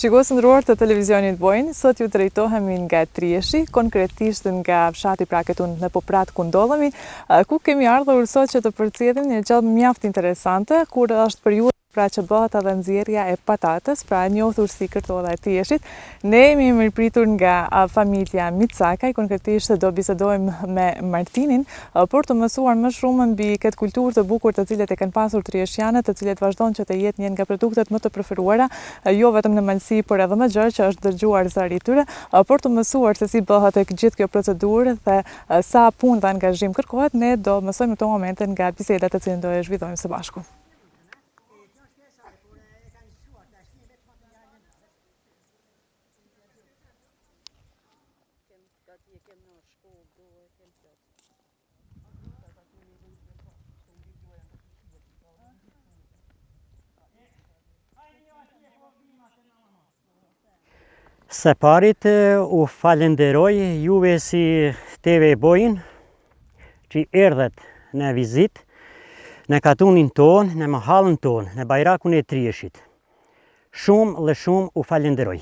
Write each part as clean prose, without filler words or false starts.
Shikues ndëruar të televizionit Bojnë, sot ju drejtohemi nga Trieshi, konkretisht nga fshati pra këtu në Poprat ku ndodhemi, ku kemi ardhur sot që të përcjellim një gjë mjaft interesante, kur është periudha pra që bëhet edhe nxjerrja e patates, pra njohur si kërtolla e Trieshit. Ne jemi mirëpritur nga familja Micakaj, konkretisht do bisedojmë me Martinin për të mësuar më shumë mbi këtë kulturë të bukur të cilet e kanë pasur trieshjanët, të cilet vazhdon që të jetë një nga produktet më të preferuara, jo vetëm në Malsi, por edhe më gjerë që është dëgjuar zëri i tyre, për të mësuar se si bëhet gjithë kjo procedurë dhe sa punë dhe angazhim kërkohet. Ne do mësojmë në këto momente nga bisedat të cilën do e zhvillojmë së bashku. Së parit u falenderoj juve si TV Bojnë që erdhet në vizit në katunin tonë, në mahallën tonë, në bajrakun e Trieshit. Shumë u falenderoj.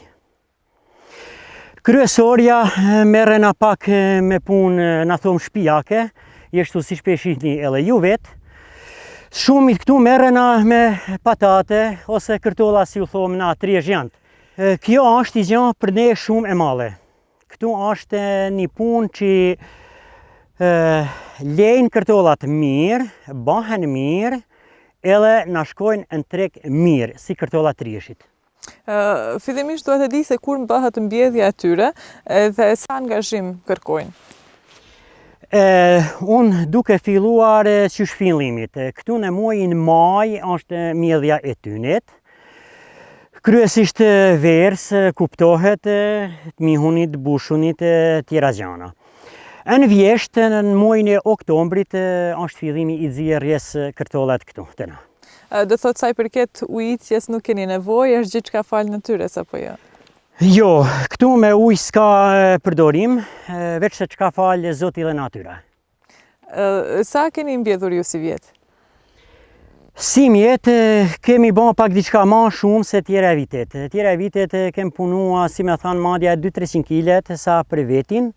Kryesorja merrena pak me punë, na thom shtëpiake, jeshtu si shpeshihni edhe ju vetë. Shumë këtu merrena me patate ose kërtolla si u thom na trieshjanët. Kjo është i gjë për ne shumë e madhe. Këtu është një punë që lejnë kërtollat mirë, bëhen mirë, edhe na shkojnë në treg mirë, si kërtollat Trieshit. Fillimisht duhet e di se kur bëhet mbjedhja e tyre dhe sa angazhim kërkojnë. Unë duke filluar qysh fillimit, këtu në muajin maj është mbjedhja e tynet. Kryesisht vers, kuptohet, mihunit, bushunit, tjera gjana. Në vjesht, në muajin e oktombrit, është fillimi i nxjerrjes kërtollat këtu të na. Do thot sa i përket ujitjes nuk keni nevojë, është gjithçka fal natyrës apo jo? Jo, këtu me ujë s'ka përdorim, veç se çka fal Zoti dhe natyra. Sa keni mbjedhur ju si vjet? Si mjetë kemi bon pak diçka ma shumë se tjera vitet. Tjera vitet kem punua, si me thanë, madja 200-300 kg sa për vetin.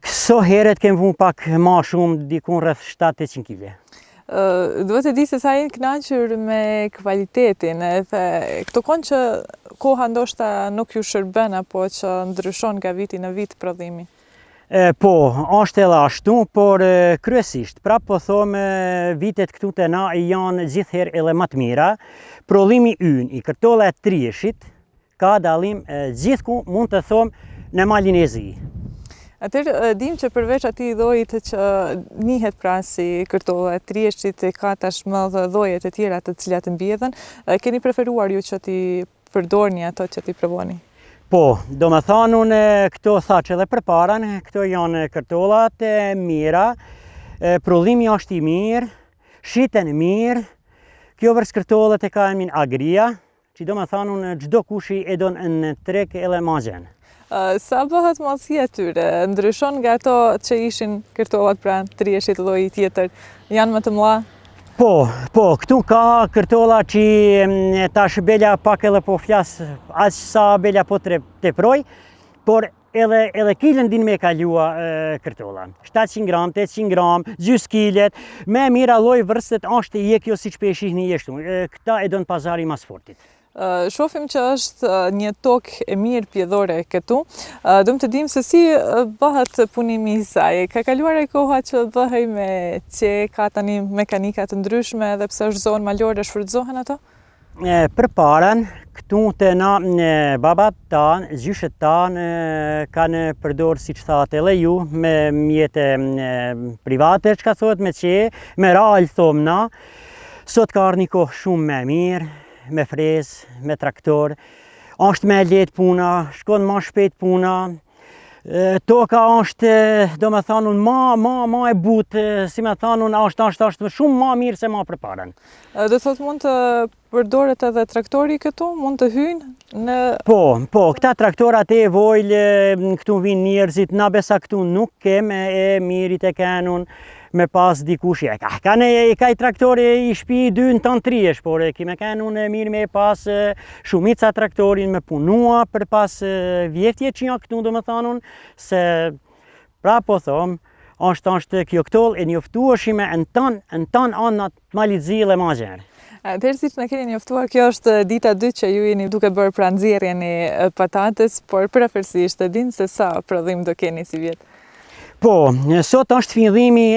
Këso heret kem vun pak ma shumë, dikun rreth 700 kg. Duhet e di se sa jenë kënaqur me kvalitetin, edhe këto konë që koha ndoshta nuk ju shërben apo që ndryshon nga viti në vit prodhimi. Po, është edhe ashtu, por kryesisht, po thome, vitet këtu të na janë gjithherë edhe më të mira. Prodhimi ynë i kërtolla e Trieshit ka dallim gjithku, mund të thome, në malin e zi. Atëherë dim që përveç atij llojit që njihet pra si kërtolla e Trieshit, ka tashmë dhe lloje të tjera të cilat mbjedhen, keni preferuar ju që ti përdorni ato që ti provoni? Po, do me thanë unë këto thaq edhe përpara, këto janë kërtollat e mira, prodhimi është i mirë, shiten mirë, kjo vërës kërtollat e ka emin agria, që do me thanë unë gjdo kushi e do në treg edhe mazhen. Sa bëhet mallësia tyre? Ndryshon nga ato që ishin kërtollat pra Trieshit lloji tjetër, janë më të mëdha? Po, këtu ka kërtolla që tash belja pak edhe po flas aq sa belja po teproj, por edhe kilën din me kalua kërtolla. 700 gram, 800 gram, gjys kilet, me mira lloj vërset është je kjo si që shihni jeshtu. Këta e don pazari mas fortit. Shohim që është një tokë e mirë pjedhore këtu. Dëm të dim se si bëhet punimi i saj. Ka kaluar e koha që bëhej me qe, ka tani mekanika të ndryshme edhe pse është zonë malore shfrytëzohen ato? Përparen, këtu të na babat tanë, gjyshet tanë kanë përdorë si që thatë edhe ju, me mjete private, që ka thot, me qe, me rallë thomë na. Sot ka arë një kohë shumë me mirë, me frezë, me traktor, është me letë puna, shkon ma shpejt puna, toka është, do me thanun, ma e butë, si me thanun, është shumë ma mirë se ma përparen. Do thot mund të përdoret edhe traktori këtu, mund të hyjnë në... Po, këta traktorat e vojlë, këtu vinë njerëzit, na besa këtu nuk kemë e mirit e kanun me pas dikush. Ka i traktori i shpi 2 në tanë 3, por kime kanun e mirë me pas shumica traktorin me punua për pas vjeftje që janë këtu, do më thanun, se pra po thomë, është kjo këtoll e njoftueshime në tanë anat Malitzile ma gjerë. Atëherë siç na keni njoftuar, kjo është dita 2 që ju jeni duke bërë pra nxjerrjen e patates, por përafërsisht e din se sa prodhim do keni si vjet. Po, sot është fillimi,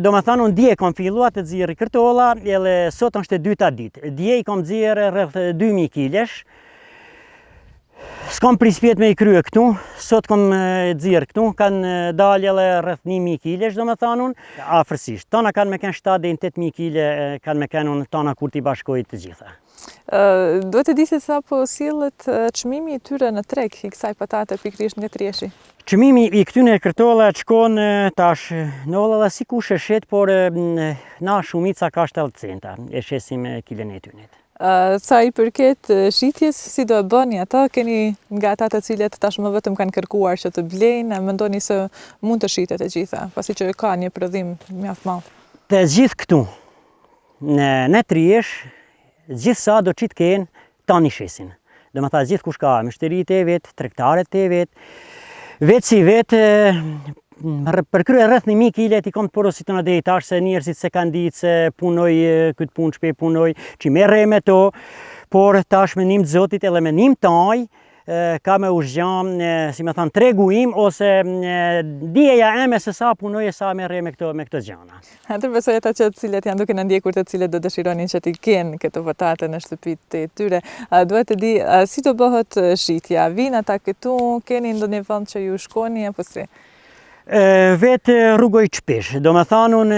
do më thanu, dje kom filluar të nxjerr kërtolla, edhe sot është e dyta ditë. Dje i kom nxjerr rreth 2000 kilesh. S'kam prispjet me i krye këtu, sot kom nxjerr këtu, kanë dalë edhe rreth 1000 kilesh, do më thanun, afërsisht. Tana kanë me kanë 7 deri në 8000 kile, kanë me kanë tana kur t'i bashkojit të gjitha. Duhet të di se sa po sillet çmimi i tyre në treg i kësaj patate pikërisht nga Trieshi. Çmimi i këtyre kërtolla shkon tash në olla si kush e shet, por na shumica ka 70 centa, e shesim kilen e tynet. Sa i përket shitjes, si do e bëni ata? Keni nga ata të cilët tashmë vetëm kanë kërkuar që të blejnë, mendoni se mund të shitet e gjitha, pasi që ka një prodhim mjaft madh? Të gjithë këtu, në Triesh, gjithsa do qitë kenë tani shesin. Dhe më tha gjithë kush ka mështerit e vetë, tregtaret e vetë, vetë si vetë, për krye rreth 1000 kile ti kom të porosit të në deri tash se njerëzit se kanë ditë se punoj këtë punë shpe punoj, që merre me to, por tash me nim të Zotit edhe me nim taj, ka me ushgjam, si me thanë, tregu im, ose djeja eme se sa punoj e sa merre me këto gjana. Atër besoj ata që të cilët janë duke në ndjekur të cilët do dëshironin që t'i kenë këto patate në shtëpit të tyre. Duhet të di, si do bëhet shitja? Vinë ata këtu, keni ndonjë vend që ju shkoni, apo si? Vetë rrugoj qpesh, do me thanun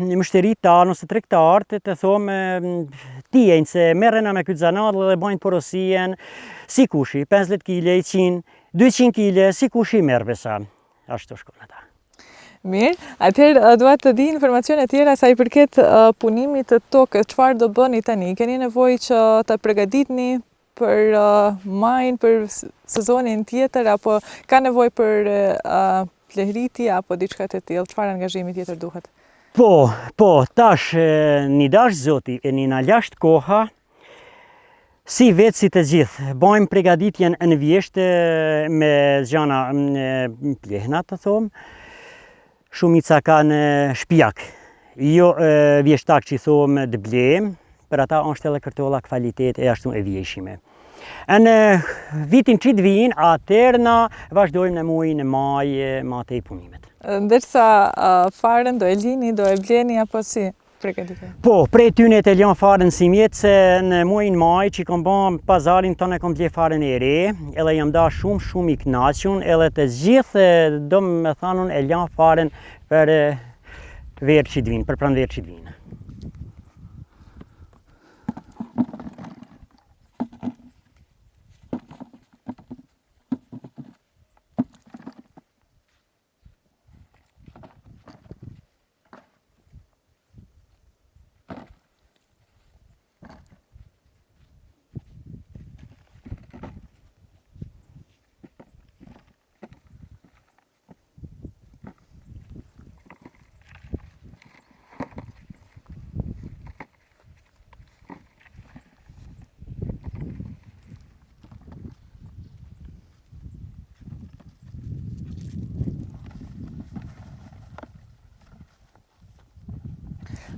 një mështerit tanë ose tregtarët të thomë tijen se merrena me këtë zanat dhe bajnë porosien si kushi, 50 kile, 100, 200 kile, si kushi merr besa, ashtu shkon ata. Mirë, atëherë duhet të di informacione tjera sa i përket punimit të tokës, çfarë do bëni tani? Keni nevojë që të përgatitni për majin, për sezonin tjetër, apo ka nevojë për plehritje apo diçka të tillë, çfarë angazhimi tjetër duhet? Po, tash një dash Zoti e një na lasht koha, si vetë si të gjithë, bajmë përgatitjen në vjeshtë me gjana plehna të thomë, shumica kanë shpijak, jo vjeshtak që i thomë dë blejmë, për ata është edhe kërtolla kvalitet e ashtu e vjeshime. Në vitin që të vinë, atër na vazhdojmë në muajin e maj ma të i punimet. Ndërsa faren do e lini, do e bleni, apo si përgatitje? Po, prej tyne të ljon faren si mjetë, se në muajin maj që kom bën pazarin tonë e kom ble faren e re, edhe jam da shumë i knaqun, edhe të gjithë do me thanun e ljon faren për verë që të vinë, për pranë verë që të vinë.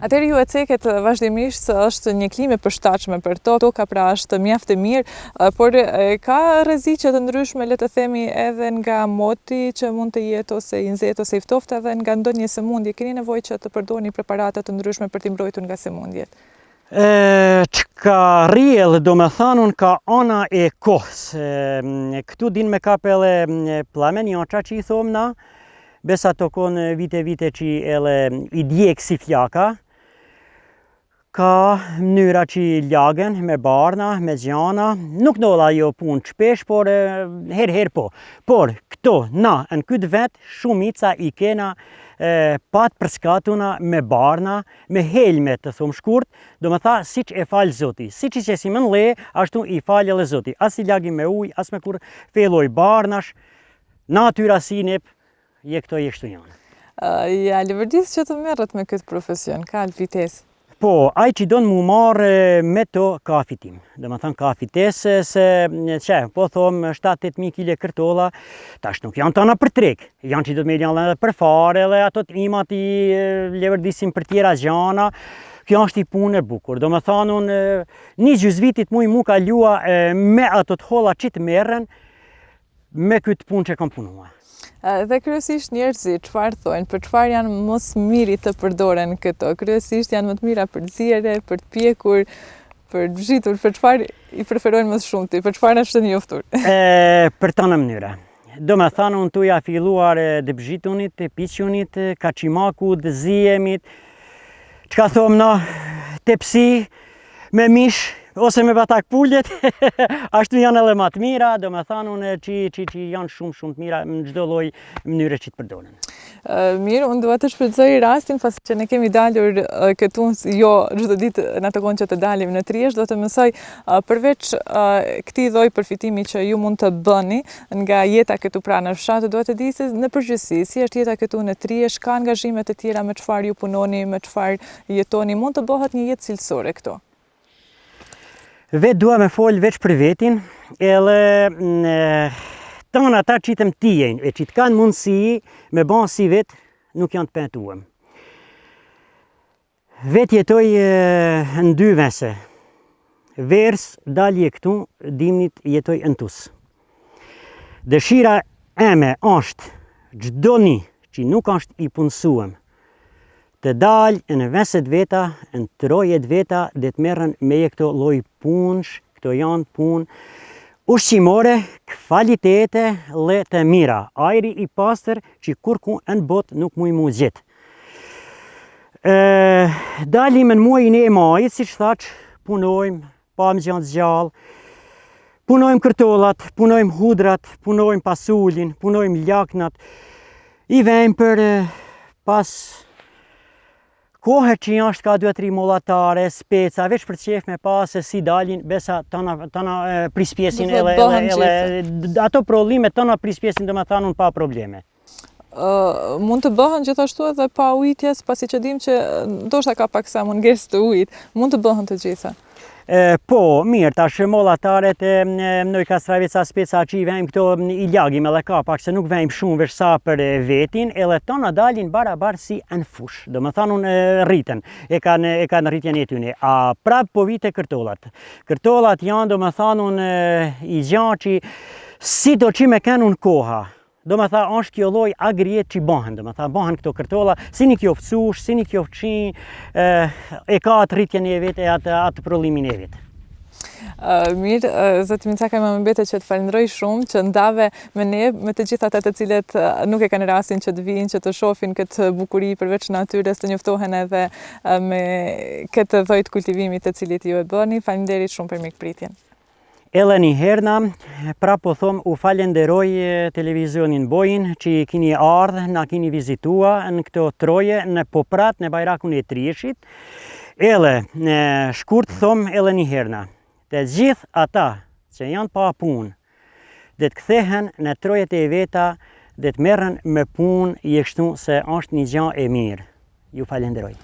Atëherë ju e ceket vazhdimisht se është një klimë e përshtatshme për to, toka pra është mjaft e mirë, por ka rreziqe të ndryshme, le të themi, edhe nga moti që mund të jetë ose i nxehtë ose i ftohtë, edhe nga ndonjë sëmundje. Keni nevojë që të përdorni preparate të ndryshme për t'i mbrojtur nga sëmundjet? Çka rrjedh, do me thanun, ka ana e kohës. Këtu din me kap edhe plamenjaqa që i thomë na, besa të konë vite që edhe i djekë si fjaka. Ka mënyra që i lagen me barna, me gjana, nuk dolla jo punë shpesh, por her po. Por këto, na, në këtë vetë, shumica i kena pat përskatuna me barna, me helme të thumë shkurt, do më tha si që e falë Zoti. Si që që si më nle, ashtu i falë edhe Zoti. As i lagi me uj, as me kur felloj barnash, natyra sinep, je këto je kështu janë. Ja, Livërdis që të merret me këtë profesion, ka alpites? Po, ai që donë mu marë me to ka fitim. Dhe më thënë ka fitese se, po thomë 7-8.000 kile kërtolla, tash nuk janë tana për trek. Janë që do të me janë edhe për fare, dhe ato të imat i Livërdisin për tjera gjana. Kjo është i punë e bukur. Do më thënë unë, një gjysvitit mu kalua me ato të holla që të merren, me këtë punë që kam punua. Dhe kryesisht njerëzit, çfarë thonë, për çfarë janë mos miri të përdoren këto? Kryesisht janë më të mira për zjere, për të pjekur, për të zhitur, për çfarë i preferojnë më shumë ti, për çfarë është të njoftur? Për tënë mënyra. Do me thanë unë tuja filluar dë bzhitunit, të piqunit, kaqimaku, dë zijemit, që ka thomë na, tepsi, me mish, ose me batak pullet, ashtu janë edhe më të mira, do me thanë unë që janë shumë të mira në çdo lloj mënyre që të përdoren. Mirë, unë duhet të shfrytëzoj rastin, pasi që ne kemi dalur këtu, jo çdo ditë në atë kohë që të dalim në Triesht, do të mësoj përveç këtij lloj përfitimi që ju mund të bëni nga jeta këtu pranë në fshat, duhet të di se në përgjithësi si është jeta këtu në Triesht, ka angazhime të tjera me çfarë ju punoni, me çfarë jetoni, mund të bëhet një jetë cilësore këtu? Vetë dua me folë veç për vetin, edhe tonë ata që të më tijen, e që të kanë mundësi me banë si vetë, nuk janë të pentuem. Vetë jetoj në 2 vese. Vers dalje këtu, dimnit jetoj në tus. Dëshira eme është çdoni që nuk është i punësuem, të dalë në veset veta, në trojet veta, dhe të merren me këto lloj punësh, këto janë punë ushqimore, kvalitete dhe të mira. Ajri i pastër që kurku në botë nuk mu gjetë. Dalim në muajin e majit, si që thaq, punojmë, pamë gjanë gjallë, punojmë kërtollat, punojmë hudrat, punojmë pasullin, punojmë laknat, i vejmë për pas kohë që është ka 2-3 mollatare, speca, veç për qef me pas se si dalin, besa tana prispjesin edhe ato probleme tana prispjesin dhe me thanë unë pa probleme. Mund të bëhen gjithashtu edhe pa ujtjes, pasi që dim që ndoshta ka pak sa mungesë të ujit, mund të bëhen të gjitha? Po, mirë, tash mollataret mnoj Kastravica speca që i vejmë këto i lagim edhe ka pak se nuk vejmë shumë veç sa për vetin, edhe tona dalin barabar si në fush, do më thanë unë rritën, e kanë rritjen e tyne, a prap po vite kërtollat. Kërtollat janë, do më thanë unë i gjanë që si do që me kenë unë koha, do më tha është kjo lloj agrijet që bëhen, do më tha bëhen këto kërtolla, si një kjo fcush, si një kjo fqin, e ka atë rritjen e vetë, atë prollimin e vetë. Mirë, zoti Micaka, më mbetet që të falenderoj shumë që ndave me ne, me të gjithë ata të cilët nuk e kanë rastin që të vinë, që të shohin këtë bukuri përveç natyrës, të njoftohen edhe me këtë lloj kultivimit të cilit ju e bëni. Faleminderit shumë për mikpritjen. Edhe një herna, pra po thom, u falenderoj televizionin Bojin që kini ardhë, na kini vizitua në këto troje në Poprat, në Bajrakun e Trieshit. Edhe shkurt thom edhe një herna, të gjithë ata që janë pa punë, dhe të kthehen në trojet e veta, dhe të merren me punë, jeshtu se është një gjë e mirë. Ju falenderoj.